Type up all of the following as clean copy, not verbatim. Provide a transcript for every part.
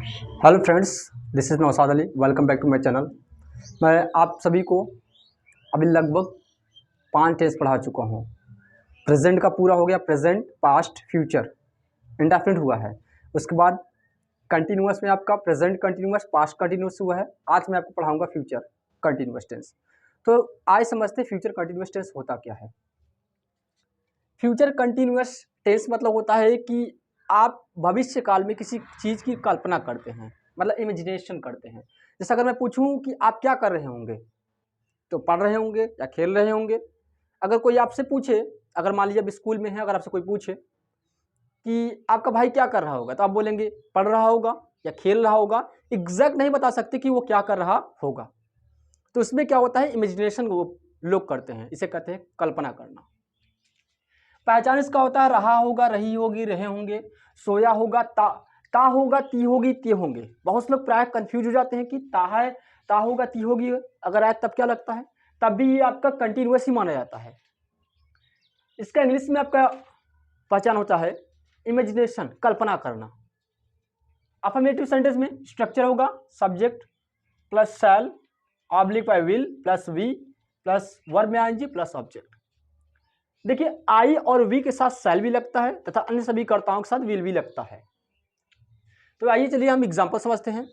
Hello friends, this is Naushad Ali. Welcome back to my channel. मैं आप सभी को अभी लगभग 5 टेंस पढ़ा चुका हूँ। प्रेजेंट का पूरा हो गया, प्रेजेंट, पास्ट, फ्यूचर इंडेफिनिट हुआ है। उसके बाद कंटिन्यूअस में आपका प्रेजेंट कंटिन्यूअस, पास्ट कंटिन्यूअस हुआ है। आज मैं आपको पढ़ाऊँगा फ्यूचर कंटिन्यूअस टेंस। तो आज समझते हैं फ्यूचर कंटिन्यूअस टेंस होता क्या है। फ्यूचर कंटिन्यूअस टेंस मतलब होता है कि आप भविष्य काल में किसी चीज़ की कल्पना करते हैं, मतलब इमेजिनेशन करते हैं। जैसे अगर मैं पूछूं कि आप क्या कर रहे होंगे, तो पढ़ रहे होंगे या खेल रहे होंगे। अगर कोई आपसे पूछे, अगर मान लीजिए अब स्कूल में है, अगर आपसे कोई पूछे कि आपका भाई क्या कर रहा होगा, तो आप बोलेंगे पढ़ रहा होगा या खेल रहा होगा। एग्जैक्ट नहीं बता सकते कि वो क्या कर रहा होगा। तो इसमें क्या होता है, इमेजिनेशन वो लोग करते हैं, इसे कहते हैं कल्पना करना। पहचान इसका होता है रहा होगा, रही होगी, रहे होंगे, सोया होगा, ता होगा, ती होगी, ते होंगे। बहुत लोग प्राय कंफ्यूज हो जाते हैं कि ता है, ता होगा, ती होगी, अगर आए तब क्या लगता है, तब भी ये आपका कंटिन्यूअस ही माना जाता है। इसका इंग्लिश में आपका पहचान होता है इमेजिनेशन, कल्पना करना। अफर्मेटिव सेंटेंस में स्ट्रक्चर होगा subject plus shall oblique by will plus be plus verb में आईएनजी प्लस ऑब्जेक्ट। देखिए आई और वी के साथ शैल भी लगता है तथा अन्य सभी कर्ताओं के साथ विल भी लगता है। तो आइए चलिए हम एग्जांपल समझते हैं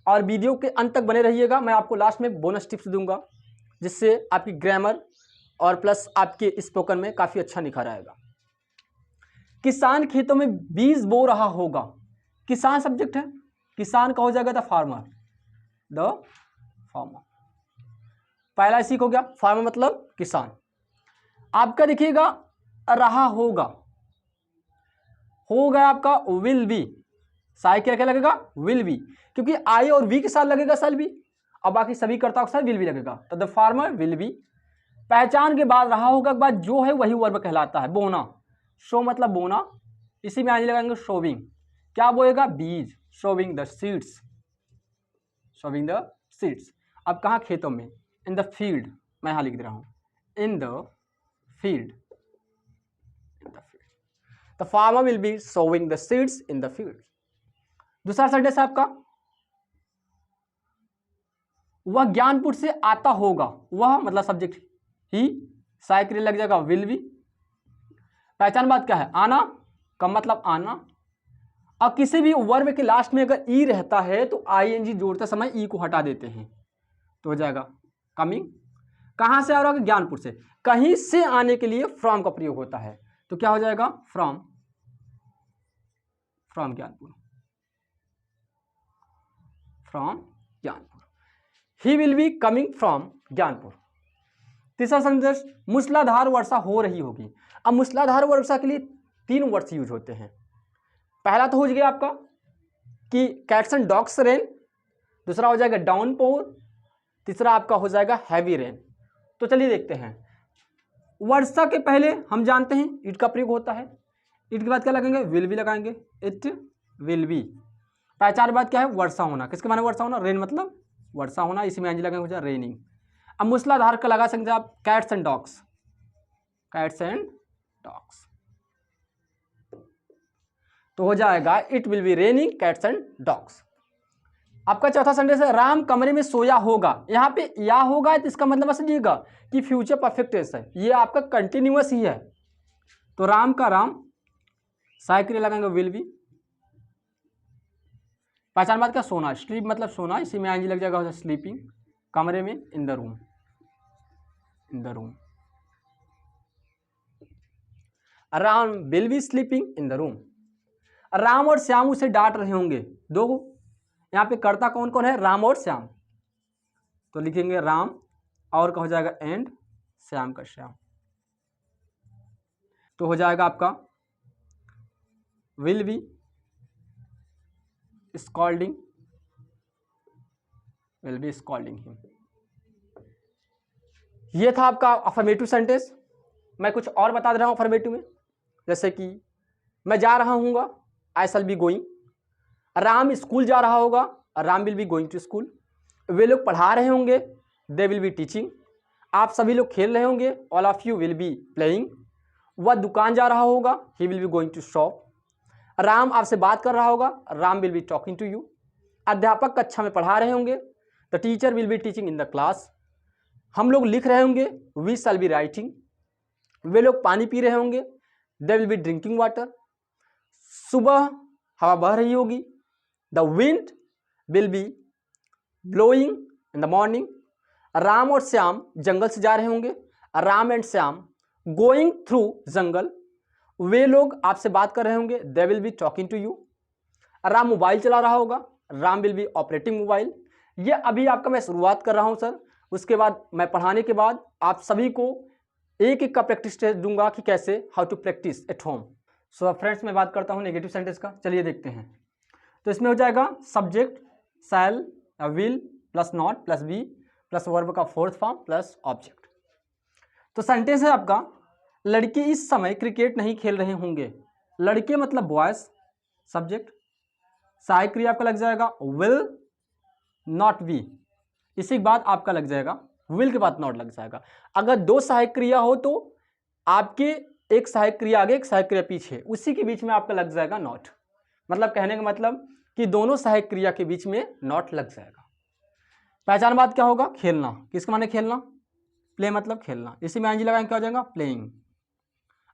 और वीडियो के अंत तक बने रहिएगा। मैं आपको लास्ट में बोनस टिप्स दूंगा जिससे आपकी ग्रामर और प्लस आपके स्पोकन में काफ़ी अच्छा निखार आएगा। किसान खेतों में बीज बो रहा होगा। किसान सब्जेक्ट है, किसान का हो जाएगा द फार्मर, द फार्मर। पहला सीख हो गया, फार्मर मतलब किसान। आपका देखिएगा रहा होगा, हो गया आपका विल बी, साय क्या क्या लगेगा, विल बी, क्योंकि आई और वी के साथ लगेगा शैल बी और बाकी सभी कर्ताओं के साथ विल बी लगेगा, तो द फार्मर विल बी। पहचान के बाद रहा होगा के बाद जो है वही वर्ब कहलाता है, बोना। शो मतलब बोना, इसी में आगे लगाएंगे शोविंग, क्या बोएगा, बीज, showing the seeds, showing the seeds. अब कहाँ, खेतों में, इन द फील्ड, मैं यहां लिख दे रहा हूं, in the field, in the field. The farmer will be sowing the seeds in the field. दूसरा सेंटेंस है आपका, वह ज्ञानपुर से आता होगा। वह मतलब सब्जेक्ट ही, साइकिल लग जाएगा विल बी। पहचान बात क्या है, आना का मतलब आना। अब किसी भी वर्ब के लास्ट में अगर ई रहता है तो आईएनजी जोड़ते समय ई को हटा देते हैं तो हो जाएगा कमिंग। कहां से आ रहा है, ज्ञानपुर से। कहीं से आने के लिए फ्रॉम का प्रयोग होता है तो क्या हो जाएगा, from, from Gyanpur, from Gyanpur. He will be coming from Gyanpur. तीसरा सेंटेंस, मूसलाधार वर्षा हो रही होगी। अब मूसलाधार वर्षा के लिए 3 वर्ड्स यूज होते हैं। पहला तो हो गया आपका कि कैट्स एंड डॉग्स रेन, दूसरा हो जाएगा डाउनपोर, तीसरा आपका हो जाएगा हैवी रेन। तो चलिए देखते हैं। वर्षा के पहले हम जानते हैं इट का प्रयोग होता है, इट के बाद क्या लगेंगे, विल बी लगाएंगे, इट विल बी। पहचान बात क्या है, वर्षा होना, किसके माने वर्षा होना, रेन मतलब वर्षा होना, इसी में एनजी लगेंगे, हो जाए रेनिंग। अब मूसलाधार का लगा सकते हैं आप cats and dogs, cats and dogs, तो हो जाएगा it will be raining cats and dogs. आपका चौथा सेंटेंस है, राम कमरे में सोया होगा। यहाँ पे या होगा तो इसका मतलब समझिएगा कि फ्यूचर परफेक्ट टेंस है, ये आपका कंटिन्यूअस ही है। तो राम का राम, साइकिल लगाएंगे विल बी। पहचान बात क्या, सोना, स्लीप मतलब सोना, इसी में आईएनजी लग जाएगा, स्लीपिंग, कमरे में, in the room, in the room. Ram will B sleeping in the room. Ram और श्याम उसे डांट रहे होंगे। दो यहाँ पे कर्ता कौन कौन है, राम और श्याम, तो लिखेंगे राम और का हो जाएगा एंड, श्याम का श्याम, तो हो जाएगा आपका will be scolding, will be scolding him. ये था आपका अफर्मेटिव सेंटेंस। मैं कुछ और बता दे रहा हूँ अफर्मेटिव में, जैसे कि मैं जा रहा हूँगा, I shall be going. Ram school जा रहा होगा, Ram will be going to school. वे लोग पढ़ा रहे होंगे, दे विल बी टीचिंग। आप सभी लोग खेल रहे होंगे, all of you will be playing. वह दुकान जा रहा होगा, he will be going to shop. Ram आपसे बात कर रहा होगा, Ram will be talking to you. अध्यापक कक्षा में पढ़ा रहे होंगे, the teacher will be teaching in the class. हम लोग लिख रहे होंगे, वी शैल बी राइटिंग। वे लोग पानी पी रहे होंगे, they will be drinking water. सुबह हवा बह रही होगी, the wind will be blowing in the morning. Ram और श्याम जंगल से जा रहे होंगे, Ram and Shyam going through jungle. वे लोग आपसे बात कर रहे होंगे, they will be talking to you. Ram mobile चला रहा होगा, Ram will be operating mobile. ये अभी आपका मैं शुरुआत कर रहा हूं सर, उसके बाद मैं पढ़ाने के बाद आप सभी को एक एक का प्रैक्टिस टेस्ट दूंगा कि कैसे how to practise at home. So अब फ्रेंड्स मैं बात करता हूं नेगेटिव सेंटेंस का, चलिए देखते हैं। तो इसमें हो जाएगा subject shall will plus not plus be plus verb का फोर्थ फॉर्म प्लस ऑब्जेक्ट। तो सेंटेंस है आपका, लड़के इस समय क्रिकेट नहीं खेल रहे होंगे। लड़के मतलब बॉयज, सब्जेक्ट, सहायक क्रिया आपका लग जाएगा विल नॉट बी, इसी के बाद आपका लग जाएगा विल के बाद नॉट लग जाएगा। अगर दो सहायक क्रिया हो तो आपके एक सहायक क्रिया आगे एक सहायक क्रिया पीछे, उसी के बीच में आपका लग जाएगा नॉट। मतलब कहने का मतलब कि दोनों सहायक क्रिया के बीच में नॉट लग जाएगा। पहचान बात क्या होगा, खेलना, किसके माने खेलना, प्ले मतलब खेलना, इसी में आईएनजी लगाएंगे क्या हो जाएगा प्लेइंग।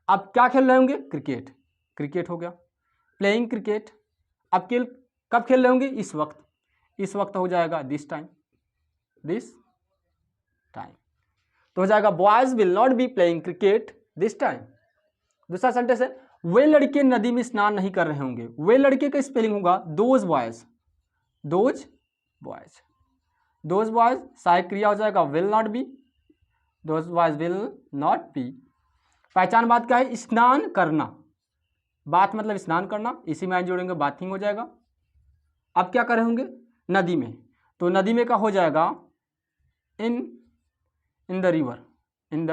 अब क्या खेल रहे होंगे, क्रिकेट, क्रिकेट हो गया, प्लेइंग क्रिकेट। अब कब खेल रहे होंगे, इस वक्त, इस वक्त हो जाएगा दिस टाइम, दिस टाइम। तो हो जाएगा boys will not be playing cricket this time. दूसरा सेंटेंस है, वे लड़के नदी में स्नान नहीं कर रहे होंगे। वे लड़के का स्पेलिंग होगा those boys, those boys, those boys. सहायक क्रिया हो जाएगा will not B, those boys will not B. पहचान बात क्या है, स्नान करना, बात मतलब स्नान करना, इसी में जोड़ेंगे बाथिंग हो जाएगा। अब क्या कर रहे होंगे, नदी में, तो नदी में का हो जाएगा in the river, in the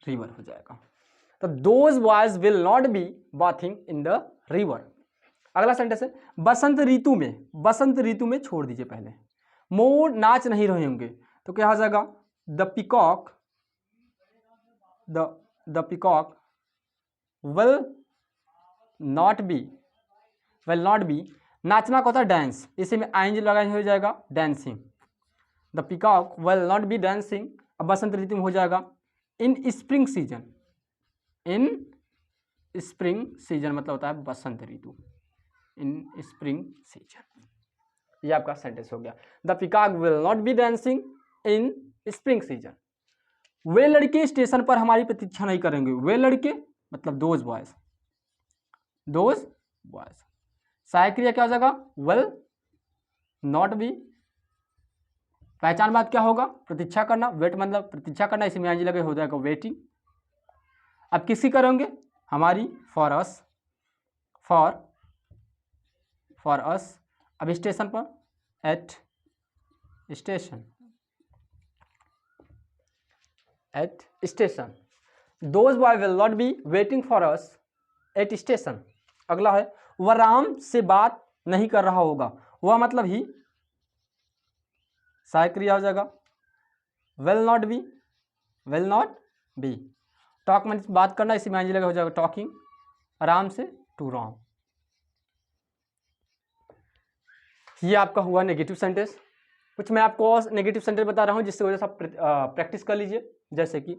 river हो जाएगा। तो those boys will not B bathing in the river. अगला सेंटेंस है, बसंत ऋतु में, बसंत ऋतु में छोड़ दीजिए पहले, मोर नाच नहीं रहे होंगे, तो क्या हो जाएगा the peacock, the peacock will not B, will not B. नाचना का होता है डांस, इसी में आईएनजी लगाए हो जाएगा dancing, the peacock will not be dancing. अब बसंत ऋतु में हो जाएगा इन स्प्रिंग सीजन, इन स्प्रिंग सीजन मतलब होता है बसंत ऋतु, इन स्प्रिंग सीजन। ये आपका सेंटेंस हो गया, the peacock will not be dancing in spring season. वे लड़के स्टेशन पर हमारी प्रतीक्षा नहीं करेंगे। वे लड़के मतलब दोज बॉयज, दोज बॉयज। सहायक क्रिया क्या हो जाएगा विल नॉट बी। पहचान बात क्या होगा, प्रतीक्षा करना, वेट मतलब प्रतीक्षा करना, इसी में आईएनजी लगे हो जाएगा वेटिंग। अब किसकी करेंगे, हमारी, फॉर अस, फॉर अस। अब स्टेशन पर, at station, at station. Those boy will not be waiting for us at station. अगला है, वह राम से बात नहीं कर रहा होगा। वह मतलब ही, सहायक क्रिया हो जाएगा will not B, will not B. Talk में बात करना, इसी में आईएनजी लगा हो जाएगा टॉकिंग, राम से टू राम। ये आपका हुआ नेगेटिव सेंटेंस। कुछ मैं आपको और नेगेटिव सेंटेंस बता रहा हूं जिससे वजह से आप प्रैक्टिस कर लीजिए। जैसे कि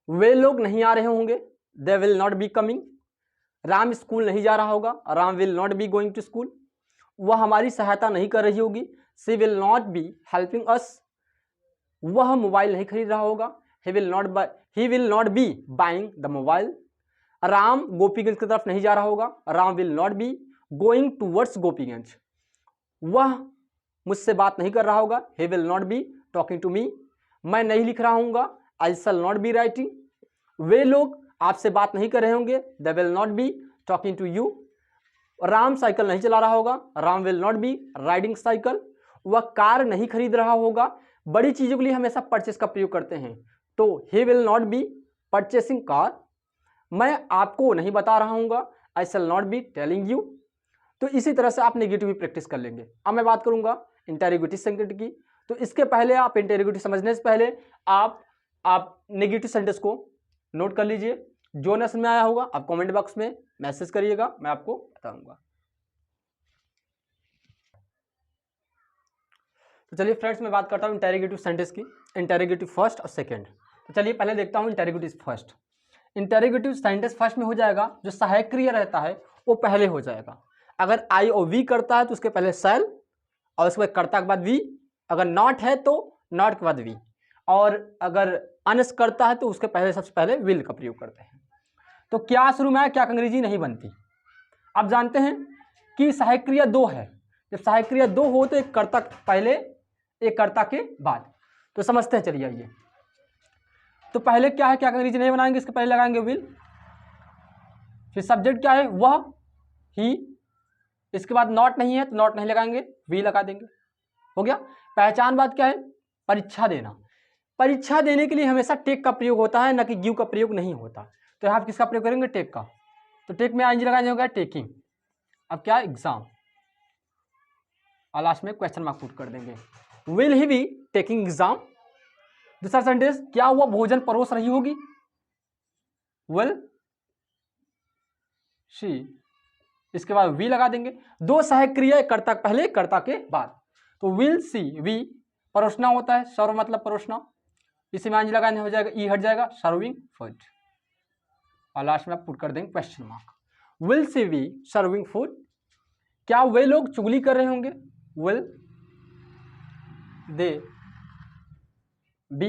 वे लोग नहीं आ रहे होंगे, they will not be coming. Ram school नहीं जा रहा होगा, Ram will not be going to school. वह हमारी सहायता नहीं कर रही होगी, she will not be helping us. वह मोबाइल नहीं खरीद रहा होगा, he will not be buying the mobile. Ram Gopiganj की तरफ नहीं जा रहा होगा, Ram will not be going towards Gopiganj. वह मुझसे बात नहीं कर रहा होगा, he will not be talking to me. मैं नहीं लिख रहा हूँगा, I shall not be writing. वे लोग आपसे बात नहीं कर रहे होंगे, they will not be talking to you. Ram cycle नहीं चला रहा होगा, Ram will not be riding cycle. वह कार नहीं खरीद रहा होगा। बड़ी चीज़ों के लिए हमेशा परचेस का प्रयोग करते हैं, तो he will not be purchasing car. मैं आपको नहीं बता रहा हूँगा, I shall not be telling you. तो इसी तरह से आप नेगेटिव भी प्रैक्टिस कर लेंगे। अब मैं बात करूँगा इंटेरोगेटिव सेंटेंस की। तो इसके पहले आप इंटेरोगेटिव समझने से पहले आप नेगेटिव सेंटेंस को नोट कर लीजिए। जो न समझ में आया होगा आप कमेंट बॉक्स में मैसेज करिएगा, मैं आपको बताऊंगा। तो चलिए फ्रेंड्स मैं बात करता हूँ इंटेरोगेटिव सेंटेंस की, इंटेरोगेटिव फर्स्ट और सेकंड। तो चलिए पहले देखता हूँ interrogative first. Interrogative sentence first में हो जाएगा, जो सहायक क्रिया रहता है वो पहले हो जाएगा। अगर आई और वी करता है तो उसके पहले शैल और उसके बाद कर्ता के बाद वी, अगर नॉट है तो नॉट के बाद वी, और अगर अनस करता है तो उसके पहले सबसे पहले विल का प्रयोग करते हैं। तो क्या शुरू में है, क्या अंग्रेजी नहीं बनती। आप जानते हैं कि सहायक क्रिया दो है, जब सहायक क्रिया दो हो तो एक कर्ता पहले एक कर्ता के बाद। तो समझते हैं, चलिए आइए। तो पहले क्या है, क्या अंग्रेजी नहीं बनाएंगे, इसके पहले लगाएंगे विल, फिर सब्जेक्ट क्या है वह ही, इसके बाद नॉट नहीं है तो नॉट नहीं लगाएंगे, वी लगा देंगे, हो गया। पहचान बात क्या है, परीक्षा देना। परीक्षा देने के लिए हमेशा टेक का प्रयोग होता है, ना कि गिव का प्रयोग नहीं होता। तो यहाँ किसका प्रयोग करेंगे, टेक का। तो टेक में आईएनजी लगाना होगा, टेकिंग। अब क्या, एग्जाम, और लास्ट में क्वेश्चन मार्क पुट कर देंगे। Will he be taking exam. दूसरा सेंटेंस, क्या वह भोजन परोस रही होगी, विल शी, इसके बाद वी लगा देंगे। दो सहायक क्रिया, कर्ता पहले कर्ता के बाद। तो विल सी, वी परोसना होता है, सर्व मतलब परोसना, इसी में आंजी लगाने हो जाएगा, ई हट जाएगा, सर्विंग फूड, और लास्ट में आप पुट कर देंगे question mark. Will she be serving food, क्या वे लोग चुगली कर रहे होंगे, will they be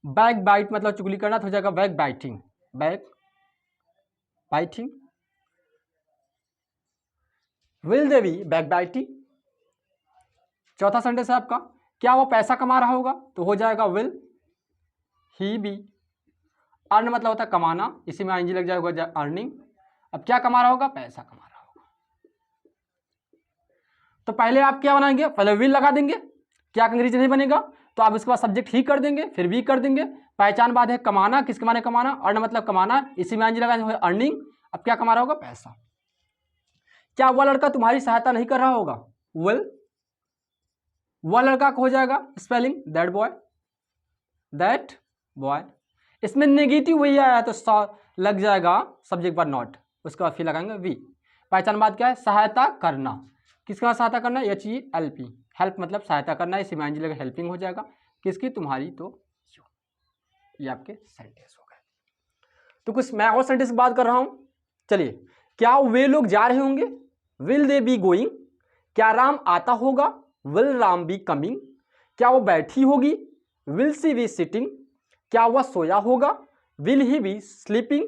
back bite मतलब चुगली करना, तो हो जाएगा back biting, back biting. Will they be back biting. चौथा सेंटेंस है आपका, क्या वो पैसा कमा रहा होगा, तो हो जाएगा विल ही बी, अर्न मतलब होता है कमाना, इसी में आईएनजी लग जाएगा, अर्निंग। अब क्या कमा रहा होगा, पैसा कमा रहा होगा। तो पहले आप क्या बनाएंगे, पहले विल लगा देंगे, क्या अंग्रेजी नहीं बनेगा, तो आप इसके बाद सब्जेक्ट ही कर देंगे, फिर भी कर देंगे। पहचान बात है कमाना, किसके माने कमाना, अर्न मतलब कमाना, इसी में आईएनजी लगाएंगे, अर्निंग। अब क्या कमा रहा होगा, पैसा। क्या वह लड़का तुम्हारी सहायता नहीं कर रहा होगा, विल वह लड़का हो जाएगा spelling that boy, that boy. इसमें नेगेटिव वही आया तो लग जाएगा सब्जेक्ट पर नॉट, उसके बाद फिर लगाएंगे वी। पहचान बात क्या है, सहायता करना, किसका सहायता करना, HELP, हेल्प मतलब सहायता करना, इसी में आईएनजी लगा हेल्पिंग हो जाएगा, किसकी, तुम्हारी, तो ये आपके सेंटेंस हो गए। तो कुछ मैं और सेंटेंस बात कर रहा हूं, चलिए। क्या वे लोग जा रहे होंगे, विल दे बी गोइंग। क्या राम आता होगा, विल राम बी कमिंग। क्या वो बैठी होगी, विल सी बी सिटिंग। क्या वह सोया होगा, विल ही बी स्लीपिंग।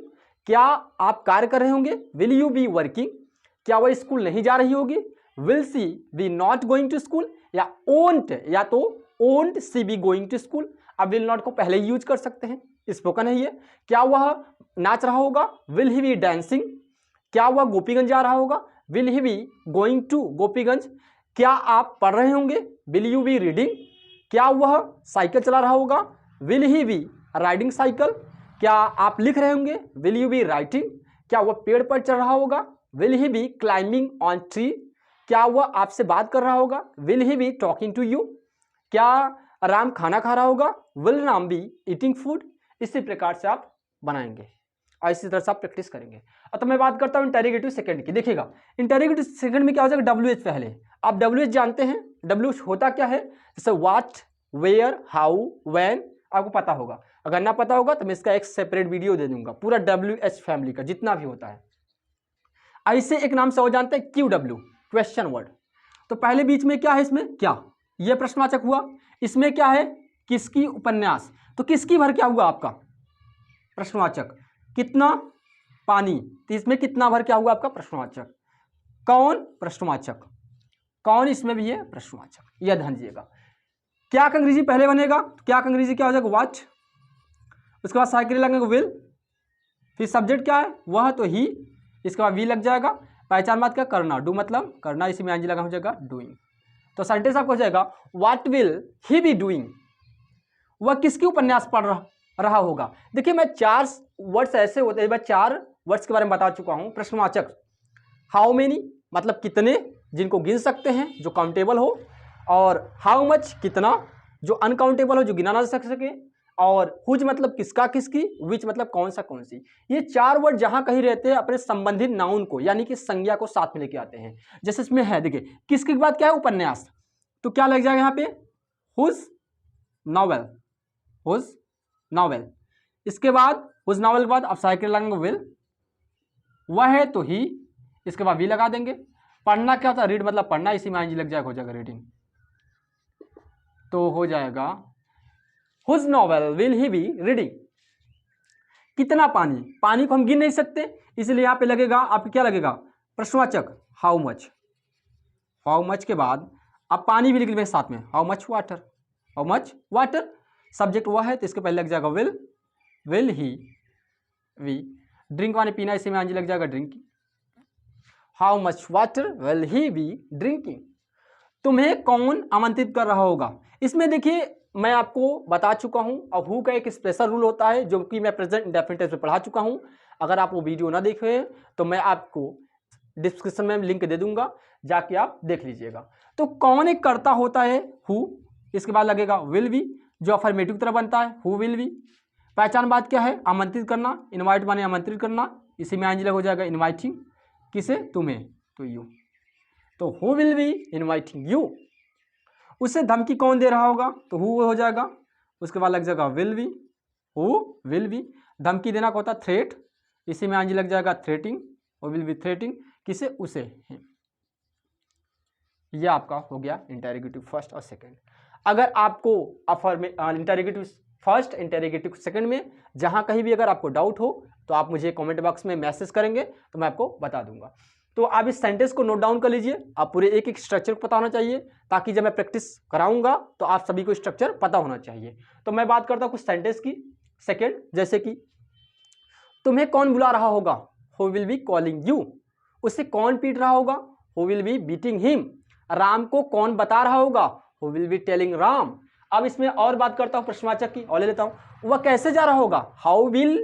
क्या आप कार्य कर रहे होंगे, विल यू बी वर्किंग। क्या वह स्कूल नहीं जा रही होगी, will she be not going to school. या ओंट, या तो won't she be going to school. अब विल नॉट को पहले ही यूज कर सकते हैं, स्पोकन है ये। क्या वह नाच रहा होगा, विल ही बी डांसिंग। क्या वह गोपीगंज जा रहा होगा, will he be going to Gopiganj. क्या आप पढ़ रहे होंगे, विल यू बी रीडिंग। क्या वह साइकिल चला रहा होगा, will he be riding cycle. क्या आप लिख रहे होंगे, विल यू बी राइटिंग। क्या वह पेड़ पर चढ़ रहा होगा, will he be climbing on tree. क्या वह आपसे बात कर रहा होगा, will he be talking to you. क्या राम खाना खा रहा होगा, will Ram be eating food. इसी प्रकार से आप बनाएंगे और इसी तरह से आप प्रैक्टिस करेंगे। और तो मैं बात करता हूँ इंटेरोगेटिव सेकंड की। देखिएगा इंटेरोगेटिव सेकंड में क्या हो जाएगा, WH पहले। आप WH जानते हैं, WH होता क्या है, जैसे व्हाट, वेयर, हाउ, व्हेन, आपको पता होगा। अगर ना पता होगा तो मैं इसका एक सेपरेट वीडियो दे दूंगा, पूरा WH फैमिली का जितना भी होता है। ऐसे एक नाम से हो जानते हैं QW, क्वेश्चन वर्ड। तो पहले बीच में क्या है, इसमें क्या, यह प्रश्नवाचक हुआ। इसमें क्या है, किसकी उपन्यास, तो किसकी भर क्या हुआ आपका प्रश्नवाचक, कितना पानी, तो इसमें कितना भर क्या हुआ आपका प्रश्नवाचक। कौन, प्रश्नवाचक, कौन इसमें भी है प्रश्नवाचक, यह ध्यान दीजिएगा। क्या अंग्रेजी पहले बनेगा, क्या अंग्रेजी क्या हो जाएगा, व्हाट। उसके बाद सहायक क्रिया लगेगा विल, फिर सब्जेक्ट क्या है वह, तो ही, इसके बाद वी लग जाएगा। पहचान बात क्या, करना, डू मतलब करना, इसी में आईएनजी लगा हो जाएगा डूइंग। तो सेंटेंस आपको हो जाएगा what will he be doing, वह किसकी उपन्यास पढ़ रहा होगा। देखिए मैं 4 वर्ड्स ऐसे होते हैं, मैं 4 वर्ड्स के बारे में बता चुका हूं। प्रश्नवाचक हाउ मेनी मतलब कितने, जिनको गिन सकते हैं, जो काउंटेबल हो, और हाउ मच कितना, जो अनकाउंटेबल हो, जो गिना ना सके, और हुज मतलब किसका किसकी, विच मतलब कौन सा कौन सी। ये 4 वर्ड जहां कहीं रहते हैं अपने संबंधित नाउन को यानी कि संज्ञा को साथ में लेके आते हैं। जैसे इसमें है देखिए, किसके बाद क्या है, उपन्यास, तो क्या लग जाएगा यहाँ पे, हुज नॉवेल, हुज नॉवेल। इसके बाद हुज नॉवेल के बाद आप साइकिल लगाएंगे विल, वह है तो ही, इसके बाद वी लगा देंगे। पढ़ना क्या था, रीड मतलब पढ़ना, इसी में आईएनजी लग जाएगा, हो जाएगा रीडिंग। तो हो जाएगा whose novel will he be reading. कितना पानी, पानी को हम गिन नहीं सकते, इसलिए यहाँ पे लगेगा आपको क्या लगेगा, प्रश्नवाचक हाउ मच। हाउ मच के बाद आप पानी भी लिख लेंगे साथ में, how much water, how much water. Subject वह है तो इसके पहले लग जाएगा will, will he be. Drink माने पीना, इसी में आंजी लग जाएगा drinking, how much water will he be drinking. तुम्हें कौन आमंत्रित कर रहा होगा, इसमें देखिए मैं आपको बता चुका हूं, और हु का एक स्पेशल रूल होता है जो कि मैं प्रेजेंट इंडेफिनिट टेंस में पढ़ा चुका हूं। अगर आप वो वीडियो ना देखे हैं तो मैं आपको डिस्क्रिप्शन में लिंक दे दूंगा, जाके आप देख लीजिएगा। तो कौन एक कर्ता होता है, हु, इसके बाद लगेगा विल बी जो अफर्मेटिव तरह बनता है, हु विल बी। पहचान बात क्या है, आमंत्रित करना, इनवाइट माने आमंत्रित करना, इसी में आंजी लग हो जाएगा इनवाइटिंग, किसे, तुम्हें, तो यू। तो who will be inviting you. उसे धमकी कौन दे रहा होगा, तो हु हो जाएगा, उसके बाद लग जाएगा will be, who will be. धमकी देना होता है थ्रेट, इसी में आंजी लग जाएगा थ्रेटिंग, और विल बी थ्रेटिंग, किसे, उसे। यह आपका हो गया इंटेरोगेटिव फर्स्ट और सेकंड। अगर आपको इंटेरोगेटिव फर्स्ट, इंटेरोगेटिव सेकंड में जहां कहीं भी अगर आपको डाउट हो तो आप मुझे कमेंट बॉक्स में मैसेज करेंगे तो मैं आपको बता दूंगा। तो आप इस सेंटेंस को नोट डाउन कर लीजिए, आप पूरे एक एक स्ट्रक्चर को पता होना चाहिए, ताकि जब मैं प्रैक्टिस कराऊंगा तो आप सभी को स्ट्रक्चर पता होना चाहिए। तो मैं बात करता हूं कुछ सेंटेंस की। सेकंड, जैसे कि तुम्हें कौन बुला रहा होगा, who will be calling you. उसे कौन पीट रहा होगा, who will be beating him. Ram को कौन बता रहा होगा, who will be telling Ram. अब इसमें और बात करता हूं प्रश्नवाचक की, और ले लेता हूं, वह कैसे जा रहा होगा, how will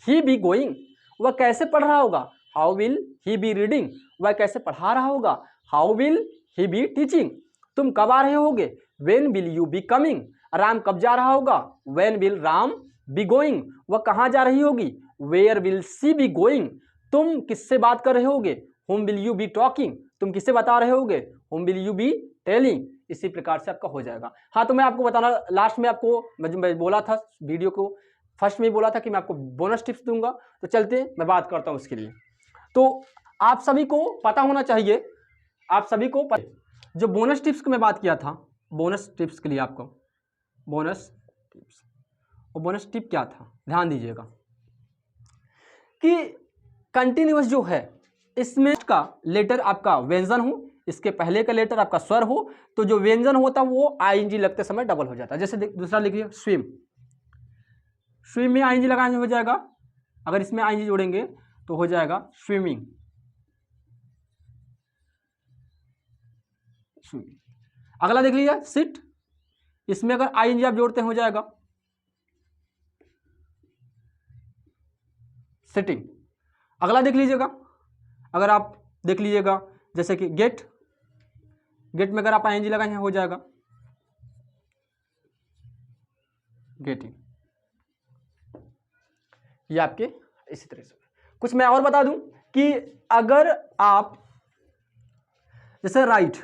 he be going. वह कैसे पढ़ रहा होगा, how will he be reading. वह कैसे पढ़ा रहा होगा, how will he be teaching. तुम कब आ रहे होगे, when will you be coming. Ram कब जा रहा होगा, when will Ram be going. वह कहां जा रही होगी, where will she be going. तुम किससे बात कर रहे होगे, whom will you be talking। तुम किससे बता रहे होगे, whom will you be telling। इसी प्रकार से आपका हो जाएगा। हाँ, तो मैं आपको बताना, लास्ट में आपको मैं बोला था, वीडियो को फर्स्ट में ही बोला था कि मैं आपको बोनस टिप्स दूंगा। तो चलते मैं बात करता हूं उसके लिए। तो आप सभी को पता होना चाहिए, आप सभी को जो बोनस टिप्स की मैं बात किया था, बोनस टिप्स के लिए आपको बोनस टिप्स, और बोनस टिप क्या था, ध्यान दीजिएगा कि कंटिन्यूअस जो है इसमें का लेटर आपका व्यंजन हो, इसके पहले का लेटर आपका स्वर हो, तो जो व्यंजन होता है वो आईएनजी लगते समय डबल हो जाता है। जैसे दूसरा लिखिए स्विम, स्विम में आईएनजी लगाने हो जाएगा, अगर इसमें आईएनजी जोड़ेंगे तो हो जाएगा स्विमिंग, स्विमिंग। अगला देख लीजिए सिट, इसमें अगर आईएनजी आप जोड़ते हो जाएगा सिटिंग। अगला देख लीजिएगा, अगर आप देख लीजिएगा जैसे कि गेट, गेट में अगर आप आईएनजी लगाएंगे हो जाएगा गेटिंग। ये आपके इसी तरह से। कुछ मैं और बता दूं कि अगर आप जैसे राइट,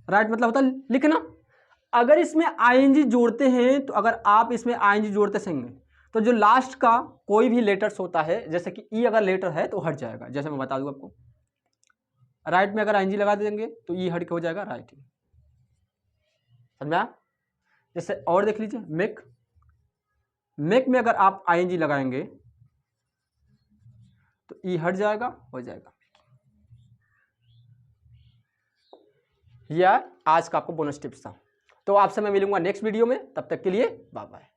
राइट मतलब होता है लिखना, अगर इसमें आईएनजी जोड़ते हैं तो अगर आप इसमें आईएनजी जोड़ते रहेंगे तो जो लास्ट का कोई भी लेटर्स होता है, जैसे कि ई अगर लेटर है तो हट जाएगा। जैसे मैं बता दूं आपको, राइट में अगर आईएनजी लगा देंगे तो ई हट के हो जाएगा राइटिंग, समझा। जैसे और देख लीजिए मेक, मेक में अगर आप आईएनजी लगाएंगे तो ई हट जाएगा, हो जाएगा। यह आज का आपको बोनस टिप्स था। तो आपसे मैं मिलूंगा नेक्स्ट वीडियो में, तब तक के लिए बाय बाय।